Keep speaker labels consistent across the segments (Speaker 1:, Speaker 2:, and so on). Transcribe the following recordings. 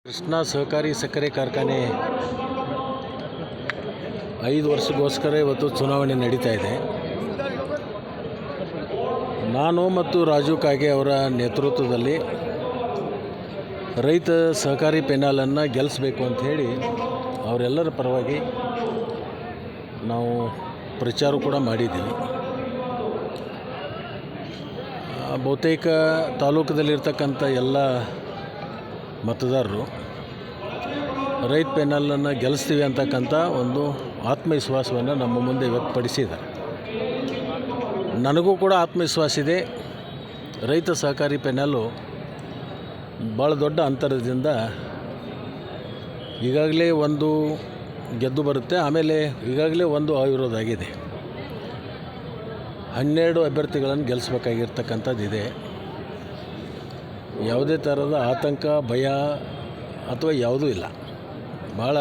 Speaker 1: ಕೃಷ್ಣ ಸಹಕಾರಿ ಸಕ್ಕರೆ ಕಾರ್ಖಾನೆ 5 ವರ್ಷಕ್ಕೋಸ್ಕರ ಇವತ್ತು ಚುನಾವಣೆ ನಡೀತಾ ಇದೆ. ನಾನು ಮತ್ತು ರಾಜು ಕಾಗೆ ಅವರ ನೇತೃತ್ವದಲ್ಲಿ ರೈತ ಸಹಕಾರಿ ಪೆನಾಲನ್ನು ಗೆಲ್ಲಿಸಬೇಕು ಅಂತ ಹೇಳಿ ಅವರೆಲ್ಲರ ಪರವಾಗಿ ನಾವು ಪ್ರಚಾರ ಕೂಡ ಮಾಡಿದ್ದೀವಿ. ಬಹುತೇಕ ತಾಲೂಕದಲ್ಲಿರ್ತಕ್ಕಂಥ ಎಲ್ಲ ಮತದಾರರು ರೈತ ಪೆನಾಲನ್ನು ಗೆಲ್ಲಿಸ್ತೀವಿ ಅಂತಕ್ಕಂಥ ಒಂದು ಆತ್ಮವಿಶ್ವಾಸವನ್ನು ನಮ್ಮ ಮುಂದೆ ವ್ಯಕ್ತಪಡಿಸಿದ್ದಾರೆ. ನನಗೂ ಕೂಡ ಆತ್ಮವಿಶ್ವಾಸ ಇದೆ. ರೈತ ಸಹಕಾರಿ ಪೆನಾಲು ಭಾಳ ದೊಡ್ಡ ಅಂತರದಿಂದ ಈಗಾಗಲೇ ಒಂದು ಗೆದ್ದು ಬರುತ್ತೆ. ಆಮೇಲೆ ಈಗಾಗಲೇ ಒಂದು ಅವಿರೋಧ ಆಗಿದೆ. 12 ಅಭ್ಯರ್ಥಿಗಳನ್ನು ಗೆಲ್ಲಿಸ್ಬೇಕಾಗಿರ್ತಕ್ಕಂಥದ್ದಿದೆ. ಯಾವುದೇ ಥರದ ಆತಂಕ, ಭಯ ಅಥವಾ ಯಾವುದೂ ಇಲ್ಲ. ಭಾಳ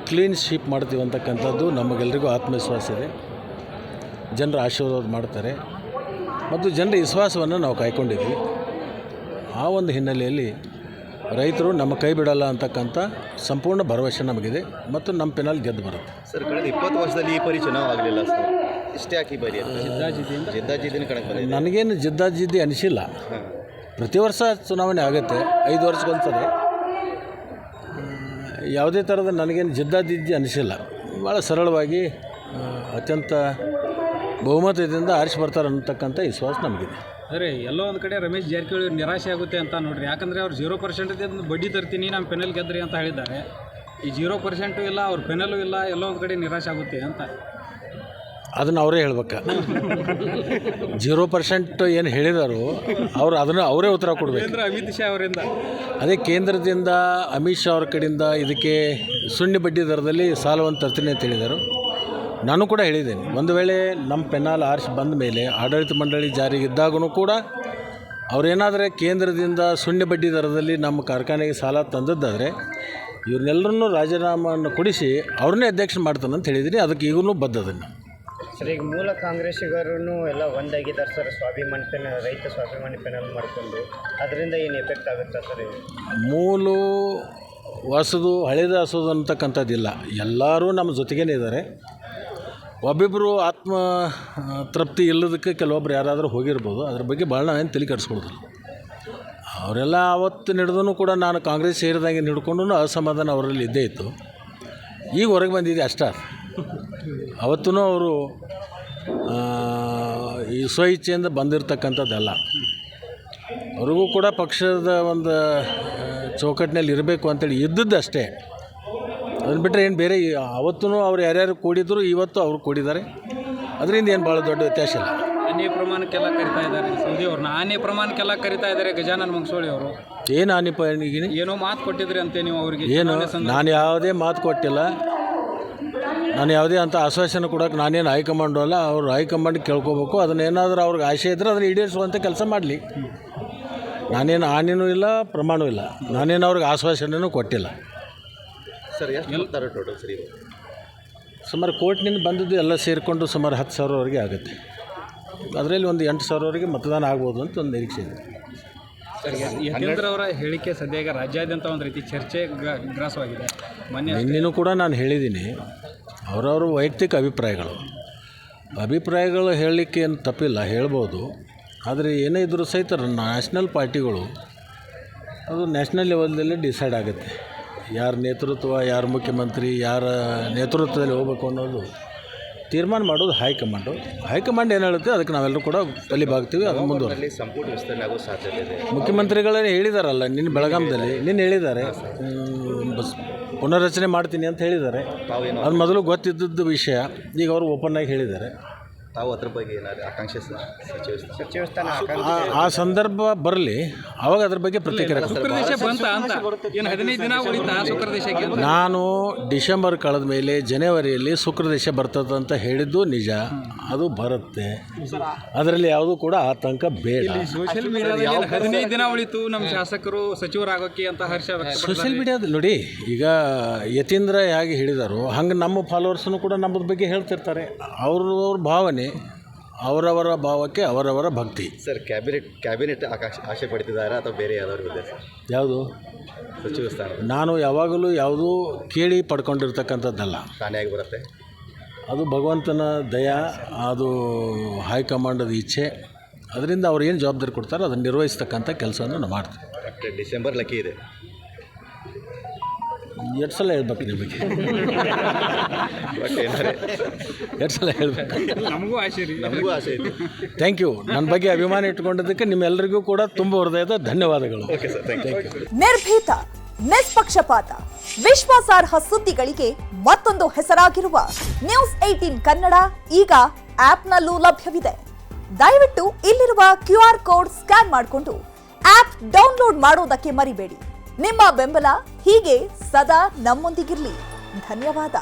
Speaker 1: ಕ್ಲೀನ್ ಶೀಪ್ ಮಾಡ್ತೀವಿ ಅಂತಕ್ಕಂಥದ್ದು ನಮಗೆಲ್ಲರಿಗೂ ಆತ್ಮವಿಶ್ವಾಸ ಇದೆ. ಜನರ ಆಶೀರ್ವಾದ ಮಾಡ್ತಾರೆ ಮತ್ತು ಜನರ ವಿಶ್ವಾಸವನ್ನು ನಾವು ಕಾಯ್ಕೊಂಡಿದ್ವಿ. ಆ ಒಂದು ಹಿನ್ನೆಲೆಯಲ್ಲಿ ರೈತರು ನಮ್ಮ ಕೈ ಬಿಡಲ್ಲ ಅಂತಕ್ಕಂಥ ಸಂಪೂರ್ಣ ಭರವಸೆ ನಮಗಿದೆ ಮತ್ತು ನಮ್ಮ ಪೆನಾಲ್ ಗೆದ್ದು ಬರುತ್ತೆ.
Speaker 2: ಸರ್, ಕಳೆದ 20 ವರ್ಷದಲ್ಲಿ ಈ ಪರಿ ಚುನಾವ ಆಗಲಿಲ್ಲ ಸರ್. ಇಷ್ಟೇ ಯಾಕೆ ಬರೀ ಜಿದ್ದಾಜಿದ್ದಿನ ಕಣಕ್ಕೆ ಬಂದಿದೆ?
Speaker 1: ನನಗೇನು ಜಿದ್ದಾಜಿದ್ದಿ ಅನಿಸಿಲ್ಲ. ಪ್ರತಿ ವರ್ಷ ಚುನಾವಣೆ ಆಗುತ್ತೆ, 5 ವರ್ಷಕ್ಕೊಂದ್ಸರಿ. ಯಾವುದೇ ಥರದ ನನಗೇನು ಜಿದ್ದಾಜಿದ್ದಿ ಅನಿಸಿಲ್ಲ. ಭಾಳ ಸರಳವಾಗಿ ಅತ್ಯಂತ ಬಹುಮತದಿಂದ ಆರಿಸಿ ಬರ್ತಾರೆ ಅನ್ನತಕ್ಕಂಥ ವಿಶ್ವಾಸ ನಮಗಿದೆ.
Speaker 3: ಅರೆ, ಎಲ್ಲೋ ಒಂದು ಕಡೆ ರಮೇಶ್ ಜಾರಕಿಹೊಳಿ ನಿರಾಶೆ ಆಗುತ್ತೆ ಅಂತ ನೋಡ್ರಿ. ಯಾಕಂದರೆ ಅವ್ರು 0% ಬಡ್ಡಿ ತರ್ತೀನಿ, ನಾನು ಪೆನಲ್ ಗೆದ್ರಿ ಅಂತ ಹೇಳಿದ್ದಾರೆ. ಈ 0% ಇಲ್ಲ, ಅವ್ರ ಪೆನಲ್ಲೂ ಇಲ್ಲ, ಎಲ್ಲೋ ಒಂದು ಕಡೆ ನಿರಾಶೆ ಆಗುತ್ತೆ ಅಂತ
Speaker 1: ಅದನ್ನು ಅವರೇ ಹೇಳ್ಬೇಕು. 0% ಏನು ಹೇಳಿದಾರೋ ಅದನ್ನು ಅವರೇ ಉತ್ತರ ಕೊಡಬೇಕು.
Speaker 3: ಅಮಿತ್ ಶಾ ಅವರಿಂದ
Speaker 1: ಅದೇ ಕೇಂದ್ರದಿಂದ ಅಮಿತ್ ಶಾ ಅವ್ರ ಕಡೆಯಿಂದ ಇದಕ್ಕೆ ಶೂನ್ಯ ಬಡ್ಡಿ ದರದಲ್ಲಿ ಸಾಲವನ್ನು ತರ್ತೀನಿ ಅಂತ ಹೇಳಿದರು. ನಾನು ಕೂಡ ಹೇಳಿದ್ದೇನೆ, ಒಂದು ವೇಳೆ ನಮ್ಮ ಪೆನಾಲ್ ಆರಿಸಿ ಬಂದ ಮೇಲೆ ಆಡಳಿತ ಮಂಡಳಿ ಜಾರಿಗಿದ್ದಾಗೂ ಕೂಡ ಅವರೇನಾದರೆ ಕೇಂದ್ರದಿಂದ ಶೂನ್ಯ ಬಡ್ಡಿ ದರದಲ್ಲಿ ನಮ್ಮ ಕಾರ್ಖಾನೆಗೆ ಸಾಲ ತಂದದ್ದಾದರೆ ಇವ್ರನ್ನೆಲ್ಲರನ್ನೂ ರಾಜೀನಾಮೆಯನ್ನು ಕೊಡಿಸಿ ಅವ್ರನ್ನೇ ಅಧ್ಯಕ್ಷ ಮಾಡ್ತಾನೆ ಅಂತ ಹೇಳಿದ್ದೀನಿ. ಅದಕ್ಕೆ ಈಗಲೂ ಬದ್ಧದನ್ನು.
Speaker 4: ಸರ್, ಈಗ ಮೂಲ ಕಾಂಗ್ರೆಸ್ಸಿಗರೂ ಎಲ್ಲ ಒಂದಾಗಿದ್ದಾರೆ ಸರ್. ಸ್ವಾಭಿಮಾನಿ ಪೆನಲ್, ರೈತ ಸ್ವಾಭಿಮಾನಿ ಪೆನಲ್ ಮಾಡಿಕೊಂಡು ಅದರಿಂದ ಏನು ಎಫೆಕ್ಟ್ ಆಗುತ್ತೆ ಸರ್?
Speaker 1: ಮೂಲು ಹೊಸದು ಹಳೇದು ಹಸೋದು ಅಂತಕ್ಕಂಥದ್ದಿಲ್ಲ. ಎಲ್ಲರೂ ನಮ್ಮ ಜೊತೆಗೇ ಇದ್ದಾರೆ. ಒಬ್ಬಿಬ್ಬರು ಆತ್ಮ ತೃಪ್ತಿ ಇಲ್ಲದಕ್ಕೆ ಕೆಲವೊಬ್ರು ಯಾರಾದರೂ ಹೋಗಿರ್ಬೋದು. ಅದ್ರ ಬಗ್ಗೆ ಭಾಳ ನಾವೇನು ತಲೆ ಕೆಡಿಸ್ಕೊಳ್ಳೋದಿಲ್ಲ. ಅವರೆಲ್ಲ ಆವತ್ತು ನಡೆದೂ ಕೂಡ ನಾನು ಕಾಂಗ್ರೆಸ್ ಸೇರಿದಂಗೆ ಹಿಡ್ಕೊಂಡು ಅಸಮಾಧಾನ ಅವರಲ್ಲಿ ಇದ್ದೇ ಇತ್ತು. ಈಗ ಹೊರಗೆ ಬಂದಿದೆ ಅಷ್ಟೇ. ಅವತ್ತೂ ಅವರು ಈ ಸ್ವಇಚ್ಛೆಯಿಂದ ಬಂದಿರತಕ್ಕಂಥದ್ದಲ್ಲ. ಅವ್ರಿಗೂ ಕೂಡ ಪಕ್ಷದ ಒಂದು ಚೌಕಟ್ಟಿನಲ್ಲಿ ಇರಬೇಕು ಅಂತೇಳಿ ಇದ್ದದ್ದು ಅಷ್ಟೇ. ಅದನ್ನು ಬಿಟ್ಟರೆ ಏನು ಬೇರೆ ಅವತ್ತೂ ಅವ್ರು ಯಾರ್ಯಾರು ಕೂಡಿದ್ರು ಇವತ್ತು ಅವರು ಕೂಡಿದ್ದಾರೆ. ಅದರಿಂದ ಏನು ಭಾಳ ದೊಡ್ಡ ವ್ಯತ್ಯಾಸ ಇಲ್ಲ.
Speaker 3: ಆನೆ ಪ್ರಮಾಣಕ್ಕೆಲ್ಲ ಕರಿತಾ ಇದ್ದಾರೆ ಸೌದಿ ಅವ್ರನ್ನ. ಆನೆ ಪ್ರಮಾಣಕ್ಕೆಲ್ಲ ಕರಿತಾ ಇದ್ದಾರೆ ಗಜಾನನ ಮಂಗಸೂಳಿ ಅವರು.
Speaker 1: ಏನು ಆನಿಗಿನಿ
Speaker 3: ಏನೋ ಮಾತು ಕೊಟ್ಟಿದ್ರಿ ಅಂತೆ ನೀವು ಅವರಿಗೆ?
Speaker 1: ಏನು, ನಾನು ಯಾವುದೇ ಮಾತು ಕೊಟ್ಟಿಲ್ಲ. ನಾನು ಯಾವುದೇ ಅಂತ ಆಶ್ವಾಸನೆ ಕೊಡೋಕೆ ನಾನೇನು ಹೈಕಮಾಂಡು ಅಲ್ಲ. ಅವರು ಹೈಕಮಾಂಡ್ ಕೇಳ್ಕೋಬೇಕು. ಅದನ್ನೇನಾದರೂ ಅವ್ರಿಗೆ ಆಸೆ ಇದ್ದರೆ ಅದನ್ನು ಈಡೇರಿಸುವಂಥ ಕೆಲಸ ಮಾಡಲಿ. ನಾನೇನು ಆನೆಯೂ ಇಲ್ಲ, ಪ್ರಮಾಣವೂ ಇಲ್ಲ. ನಾನೇನು ಅವ್ರಿಗೆ ಆಶ್ವಾಸನೆಯೂ ಕೊಟ್ಟಿಲ್ಲ.
Speaker 2: ಸರ್, ಎಷ್ಟು ಟೋಟಲ್ ಸರ್?
Speaker 1: ಸುಮಾರು ಕೋರ್ಟ್ನಿಂದ ಬಂದದ್ದು ಎಲ್ಲ ಸೇರಿಕೊಂಡು ಸುಮಾರು 10,000ವರೆಗೆ ಆಗುತ್ತೆ. ಅದರಲ್ಲಿ ಒಂದು 8,000ವರೆಗೆ ಮತದಾನ ಆಗ್ಬೋದು ಅಂತ ಒಂದು ನಿರೀಕ್ಷೆ ಇದೆ.
Speaker 3: ಯತೀಂದ್ರ ಅವರ ಹೇಳಿಕೆ ಸದ್ಯ ಈಗ ರಾಜ್ಯಾದ್ಯಂತ ಒಂದು ರೀತಿ ಚರ್ಚೆ ಗ್ರಾಸವಾಗಿದೆ.
Speaker 1: ನಿನ್ನೆನೂ ಕೂಡ ನಾನು ಹೇಳಿದ್ದೀನಿ, ಅವರವರು ವೈಯಕ್ತಿಕ ಅಭಿಪ್ರಾಯಗಳು ಹೇಳಲಿಕ್ಕೆ ಏನು ತಪ್ಪಿಲ್ಲ, ಹೇಳ್ಬೋದು. ಆದರೆ ಏನೇ ಇದ್ದರೂ ಸಹಿತ ನ್ಯಾಷನಲ್ ಪಾರ್ಟಿಗಳು ಅದು ನ್ಯಾಷನಲ್ ಲೆವೆಲ್ದಲ್ಲೇ ಡಿಸೈಡ್ ಆಗುತ್ತೆ. ಯಾರ ನೇತೃತ್ವ, ಯಾರ ಮುಖ್ಯಮಂತ್ರಿ, ಯಾರ ನೇತೃತ್ವದಲ್ಲಿ ಹೋಗಬೇಕು ಅನ್ನೋದು ತೀರ್ಮಾನ ಮಾಡೋದು ಹೈಕಮಾಂಡ್ ಏನು ಹೇಳುತ್ತೆ ಅದಕ್ಕೆ ನಾವೆಲ್ಲರೂ ಕೂಡ ತಲೆಬಾಗ್ತೀವಿ. ಅದು ಮುಂದುವರೆದು
Speaker 2: ಸಂಪುಟ ವಿಸ್ತರಣೆ ಆಗೋ ಸಾಧ್ಯತೆ ಇದೆ.
Speaker 1: ಮುಖ್ಯಮಂತ್ರಿಗಳೇ ಹೇಳಿದಾರಲ್ಲ, ನಿನ್ನೆ ಬೆಳಗಾಂದಲ್ಲಿ ಹೇಳಿದ್ದಾರೆ, ಪುನರ್ರಚನೆ ಮಾಡ್ತೀನಿ ಅಂತ ಹೇಳಿದ್ದಾರೆ. ಅದು ಮೊದಲು ಗೊತ್ತಿದ್ದದ್ದು ವಿಷಯ. ಈಗ ಅವರು ಓಪನ್ ಆಗಿ ಹೇಳಿದ್ದಾರೆ.
Speaker 2: ತಾವು ಅದ್ರ ಬಗ್ಗೆ ಏನಾದರೂ ಆಕಾಂಕ್ಷೆ ಸಚಿವ ಸ್ಥಾನ
Speaker 1: ಆ ಸಂದರ್ಭ ಬರಲಿ, ಆವಾಗ ಅದ್ರ ಬಗ್ಗೆ ಪ್ರತಿಕ್ರಿಯೆ. ನಾನು ಡಿಸೆಂಬರ್ ಕಳೆದ ಮೇಲೆ ಜನವರಿಯಲ್ಲಿ ಶುಕ್ರದೇಶ ಬರ್ತದೆ ಅಂತ ಹೇಳಿದ್ದು ನಿಜ. ಅದು ಬರುತ್ತೆ, ಅದರಲ್ಲಿ ಯಾವುದೂ ಕೂಡ ಆತಂಕ ಬೇಡ.
Speaker 3: ಸೋಷಿಯಲ್ ಮೀಡಿಯಾದಲ್ಲಿ 15 ದಿನ ಉಳಿತು ನಮ್ಮ ಶಾಸಕರು ಸಚಿವರಾಗೋಕ್ಕೆ ಅಂತ ಹರ್ಷ ವ್ಯಕ್ತಪಡಿಸಿದ್ದಾರೆ.
Speaker 1: ಸೋಷಿಯಲ್ ಮೀಡಿಯಾದಲ್ಲಿ ನೋಡಿ, ಈಗ ಯತೀಂದ್ರ ಹೇಗೆ ಹೇಳಿದಾರೋ ಹಂಗೆ ನಮ್ಮ ಫಾಲೋವರ್ಸ್ನು ಕೂಡ ನಮ್ಮದ ಬಗ್ಗೆ ಹೇಳ್ತಿರ್ತಾರೆ. ಅವ್ರ ಭಾವನೆ, ಅವರವರ ಭಾವಕ್ಕೆ ಅವರವರ ಭಕ್ತಿ.
Speaker 2: ಸರ್ ಕ್ಯಾಬಿನೆಟ್ ಆಶೆ ಪಡ್ತಿದ್ದಾರಾ ಅಥವಾ ಬೇರೆ ಯಾವ್ದಾದ್ರು ಇದೆ ಸರ್?
Speaker 1: ಯಾವುದು?
Speaker 2: ಸಚಿವ ಸ್ಥಾನ
Speaker 1: ನಾನು ಯಾವಾಗಲೂ ಯಾವುದೂ ಕೇಳಿ ಪಡ್ಕೊಂಡಿರ್ತಕ್ಕಂಥದ್ದಲ್ಲ.
Speaker 2: ತಾನೇ ಆಗಿ ಬರುತ್ತೆ.
Speaker 1: ಅದು ಭಗವಂತನ ದಯ, ಅದು ಹೈಕಮಾಂಡದ ಇಚ್ಛೆ. ಅದರಿಂದ ಅವ್ರು ಏನು ಜವಾಬ್ದಾರಿ ಕೊಡ್ತಾರೋ ಅದನ್ನು ನಿರ್ವಹಿಸ್ತಕ್ಕಂಥ ಕೆಲಸವನ್ನು ನಾವು ಮಾಡ್ತೀವಿ.
Speaker 2: ಡಿಸೆಂಬರ್ ಲಕ್ಕಿ ಇದೆ.
Speaker 1: ಎರಡು ಸಲ ಹೇಳ್ಬೇಕು ನಿಮಗೆ,
Speaker 2: ಬಟ್ ಏನಾರೆ
Speaker 1: ಎರಡು ಸಲ ಹೇಳ್ಬೇಕು.
Speaker 3: ನಮಗೂ ಆಸೆ ರೀ.
Speaker 2: ನಮಗೂ ಆಸೆ ಇದೆ.
Speaker 1: Thank you. ನನ್ನ ಬಗ್ಗೆ ಅಭಿಮಾನ ಇಟ್ಕೊಂಡಿದ್ದಕ್ಕೆ ನಿಮ್ಮೆಲ್ಲರಿಗೂ ಕೂಡ ತುಂಬ ಹೃದಯದ ಧನ್ಯವಾದಗಳು.
Speaker 2: Okay sir, thank you.
Speaker 5: ನಿರ್ಭೀತ, ನಿಷ್ಪಕ್ಷಪಾತ, ವಿಶ್ವಾಸಾರ್ಹ ಸುದ್ದಿಗಳಿಗೆ ಮತ್ತೊಂದು ಹೆಸರಾಗಿರುವ ನ್ಯೂಸ್ 18 ಕನ್ನಡ ಈಗ ಆಪ್ನಲ್ಲೂ ಲಭ್ಯವಿದೆ. ದಯವಿಟ್ಟು ಇಲ್ಲಿರುವ QR ಕೋಡ್ ಸ್ಕ್ಯಾನ್ ಮಾಡಿಕೊಂಡು ಆಪ್ ಡೌನ್ಲೋಡ್ ಮಾಡೋದಕ್ಕೆ ಮರಿಬೇಡಿ. ನಿಮ್ಮ ಬೆಂಬಲ ಹೀಗೆ ಸದಾ ನಮ್ಮೊಂದಿಗಿರಲಿ. ಧನ್ಯವಾದ.